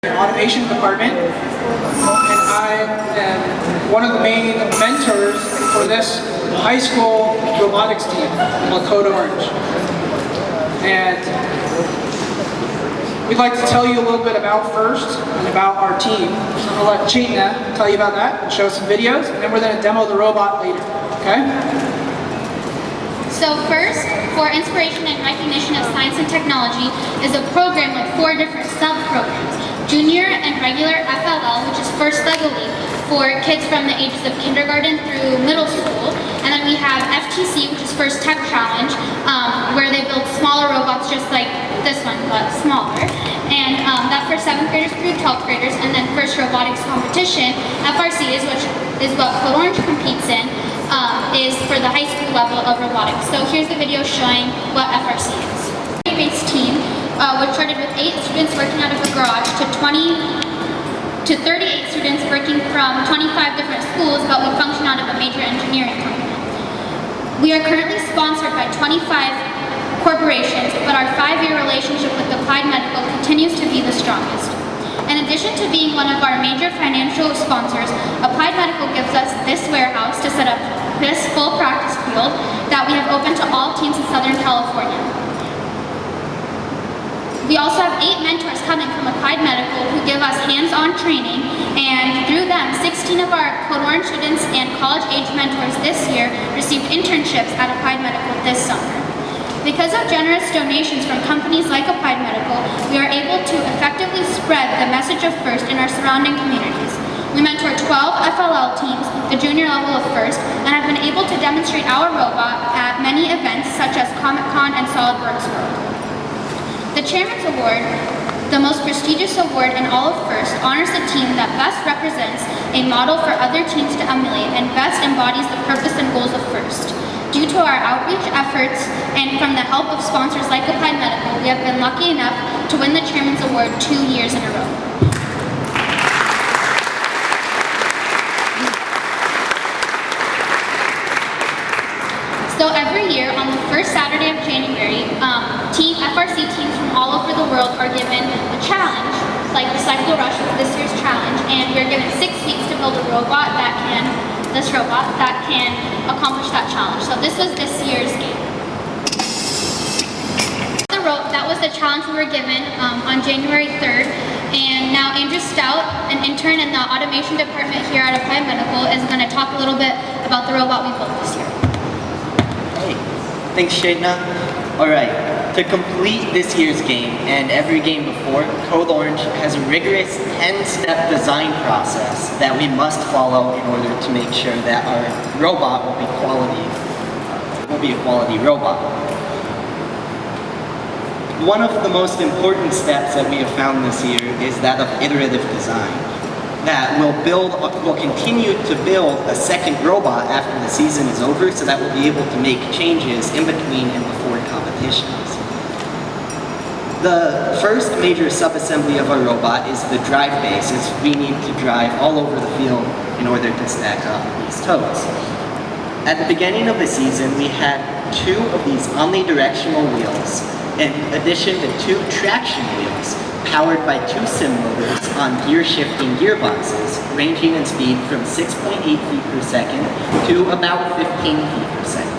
Automation department, and I am one of the main mentors for this high school robotics team called Code Orange. And we'd like to tell you a little bit about FIRST and about our team. So I'm going to let Chaitanya tell you about that and show some videos, and then we're going to demo the robot later, okay? So FIRST, for Inspiration and Recognition of Science and Technology, is a program with 4 different sub-programs. Junior and regular FLL, which is First Lego League, for kids from the ages of kindergarten through middle school. And then we have FTC, which is First Tech Challenge, where they build smaller robots just like this one, but smaller. And that's for 7th graders through 12th graders. And then First Robotics Competition, FRC, is what Code Orange competes in, is for the high school level of robotics. So here's the video showing what FRC is. Based team, which started with 8 students working out of a garage to 38 students working from 25 different schools, but we function out of a major engineering company. We are currently sponsored by 25 corporations, but our 5-year relationship with Applied Medical continues to be the strongest. In addition to being one of our major financial sponsors, Applied Medical gives us this warehouse to set up this full practice field that we have open to all teams in Southern California. We also have 8 mentors coming from Applied Medical who give us hands-on training, and through them, 16 of our Code Orange students and college-age mentors this year received internships at Applied Medical this summer. Because of generous donations from companies like Applied Medical, we are able to effectively spread the message of FIRST in our surrounding communities. We mentor 12 FLL teams, the junior level of FIRST, and have been able to demonstrate our robot at many events such as Comic-Con and SolidWorks World. The Chairman's Award, the most prestigious award in all of FIRST, honors the team that best represents a model for other teams to emulate and best embodies the purpose and goals of FIRST. Due to our outreach efforts and from the help of sponsors like Applied Medical, we have been lucky enough to win the Chairman's Award 2 years in a row. So every year on the first Saturday of January, FRC teams from all over the world are given a challenge, like the Cycle Rush is this year's challenge, and we're given 6 weeks to build a robot that can accomplish that challenge. So this was this year's game. That was the challenge we were given on January 3rd, and now Andrew Stout, an intern in the automation department here at Applied Medical, is going to talk a little bit about the robot we built this year. Hey, thanks Chaitanya. Alright, to complete this year's game and every game before, Code Orange has a rigorous 10-step design process that we must follow in order to make sure that our robot will be a quality robot. One of the most important steps that we have found this year is that of iterative design. That we'll continue to build a second robot after the season is over, so that we'll be able to make changes in between and before competitions. The first major sub-assembly of our robot is the drive base, as we need to drive all over the field in order to stack up these totes. At the beginning of the season, we had 2 of these omnidirectional wheels, in addition to 2 traction wheels, powered by 2 sim motors on gear-shifting gearboxes, ranging in speed from 6.8 feet per second to about 15 feet per second.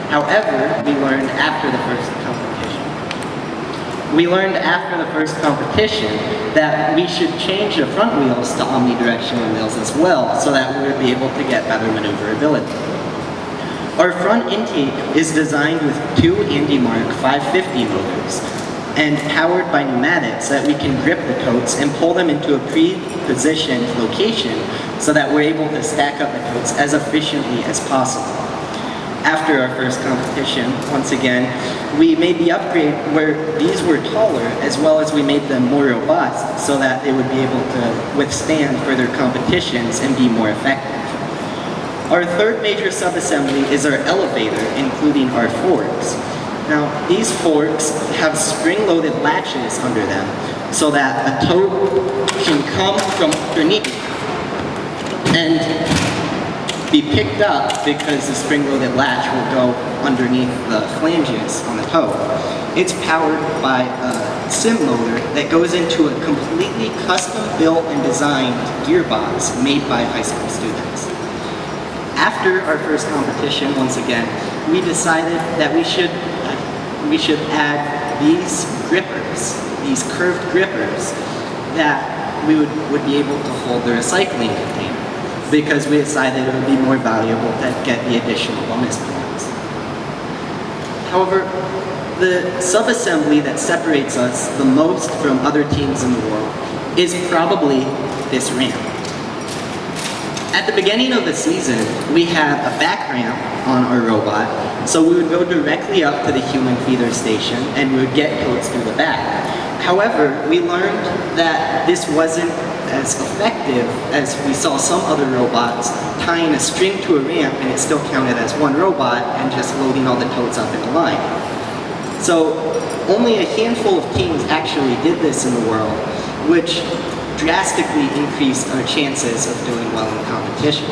However, we learned after the first competition that we should change the front wheels to omnidirectional wheels as well, so that we would be able to get better maneuverability. Our front intake is designed with 2 AndyMark 550 motors, and powered by pneumatics so that we can grip the totes and pull them into a pre-positioned location so that we're able to stack up the totes as efficiently as possible. After our first competition, once again, we made the upgrade where these were taller, as well as we made them more robust so that they would be able to withstand further competitions and be more effective. Our third major sub-assembly is our elevator, including our forks. Now, these forks have spring-loaded latches under them so that a tote can come from underneath and be picked up because the spring-loaded latch will go underneath the flanges on the toe. It's powered by a sim motor that goes into a completely custom-built and designed gearbox made by high school students. After our first competition, once again, we decided that we should add these grippers, these curved grippers, that we would be able to hold the recycling container, because we decided it would be more valuable to get the additional bonus points. However, the sub-assembly that separates us the most from other teams in the world is probably this ramp. At the beginning of the season, we had a back ramp on our robot, so we would go directly up to the human feeder station and we would get coats through the back. However, we learned that this wasn't as effective as we saw some other robots tying a string to a ramp and it still counted as one robot and just loading all the totes up in a line. So only a handful of teams actually did this in the world, which drastically increased our chances of doing well in competition.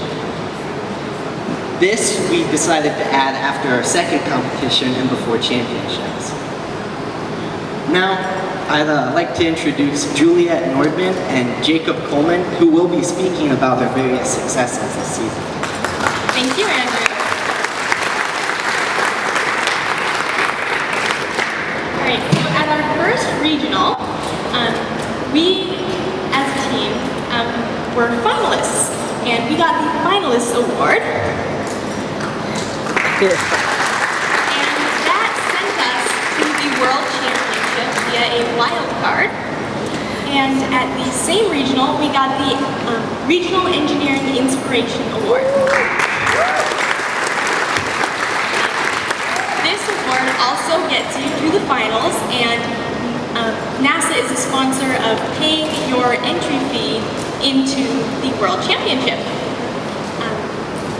This we decided to add after our second competition and before championships. Now, I'd like to introduce Juliet Nordman and Jacob Coleman, who will be speaking about their various successes this season. Thank you, Andrew. All right, so at our first regional, we as a team were finalists, and we got the finalists award. And that sent us to the World Championship via a wild card. And at the same regional, we got the Regional Engineering Inspiration Award. This award also gets you to the finals, and NASA is a sponsor of paying your entry fee into the World Championship.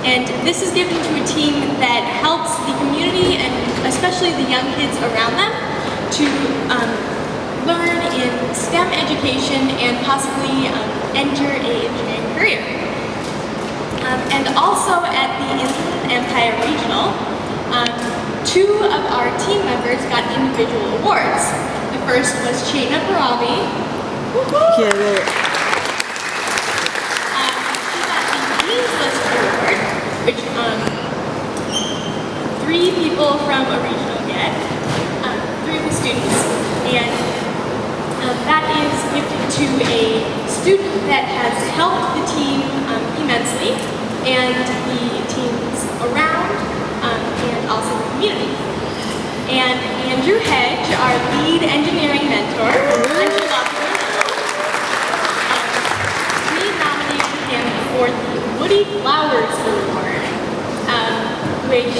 And this is given to a team that helps the community and especially the young kids around them to learn in STEM education and possibly enter an engineering career. And also at the Inland Empire Regional, two of our team members got individual awards. The first was Chena Parabi. She got the Dean's List Award, which 3 people from a regional get, 3 of the students, and that is gifted to a student that has helped the team immensely, and the teams around, and also the community. And Andrew Hedge, our lead engineering mentor, we nominated him for the Woody Flowers Award, which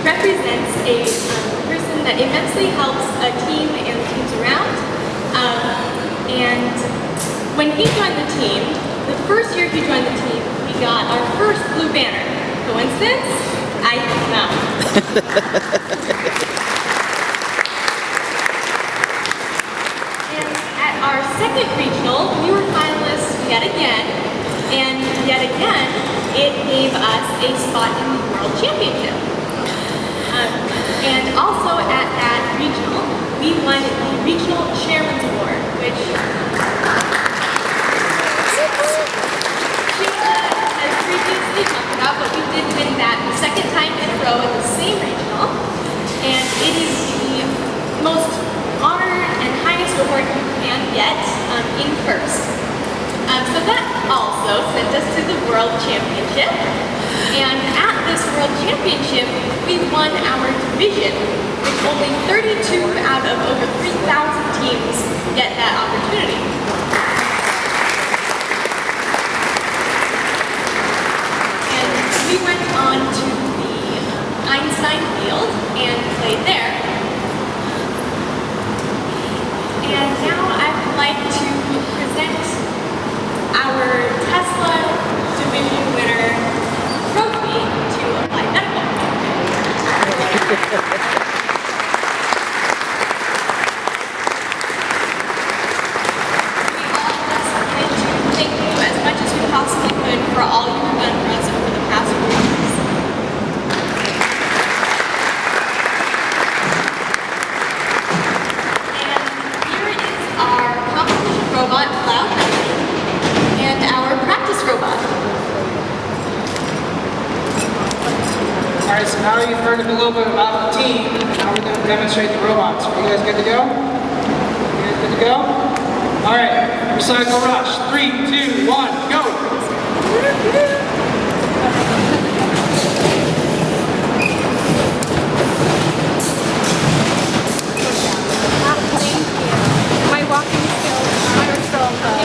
represents a person that immensely helps a team and teams around. And when he joined the team, the first year he joined the team, we got our first blue banner. Coincidence? I don't know. And at our second regional, we were finalists yet again, and yet again, it gave us a spot in the World Championship. And also at that regional, we won the Regional Chairman's Award, which has previously talked about, but we did win that the second time in a row at the same regional, and it is the most honored and highest award you can get in first. So that also sent us to the World Championship, and at this World Championship, we won our division, which only 32 out of over 3,000 teams get that opportunity. We went on to the Einstein Field and played there. And now I would like to present our Tesla Division winner trophy to Applied Medical. We all just wanted to thank you as much as we possibly could for all you've done right, so now you've heard a little bit about the team. Now we're going to demonstrate the robots. Are you guys good to go? You guys good to go? All right, Recycle Rush. 3, 2, 1, go! Thank you. My walking skills are so good.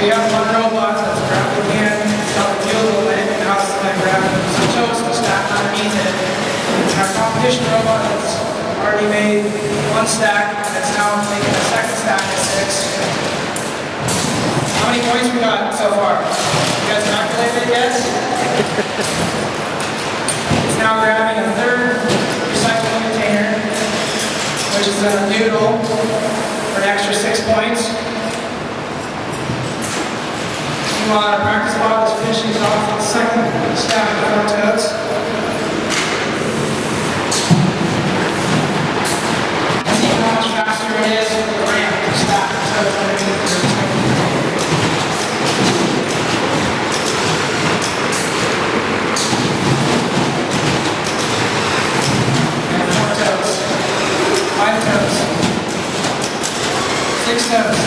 We have one robot that's grabbed the can, it's got the wheel on it, and now it's like grabbing some toast to stack underneath it. And our competition robot has already made one stack, and it's now making a second stack of 6. How many points we got so far? You guys calculated it yet? It's now grabbing a third recycling container, which is a noodle for an extra 6 points. Meanwhile, our practice bot is finishing off the second stack of front toes. And see how much faster it is with the ramp to stack the toes underneath the second container. And 4 toes, 5 toes, 6 toes.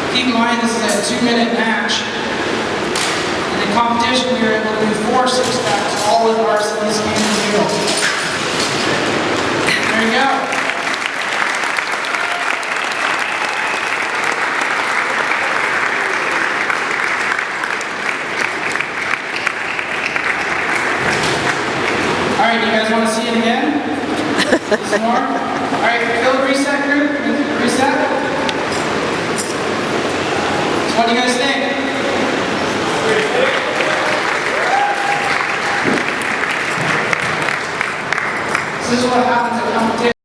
Keep in mind this is a 2-minute match. In the competition, we were able to do 4 6-packs, all with RC scanning wheel. There you go. All right, you guys want to see it again? Some more? All right, field reset group, reset. What do you guys think? This is what happens at competition.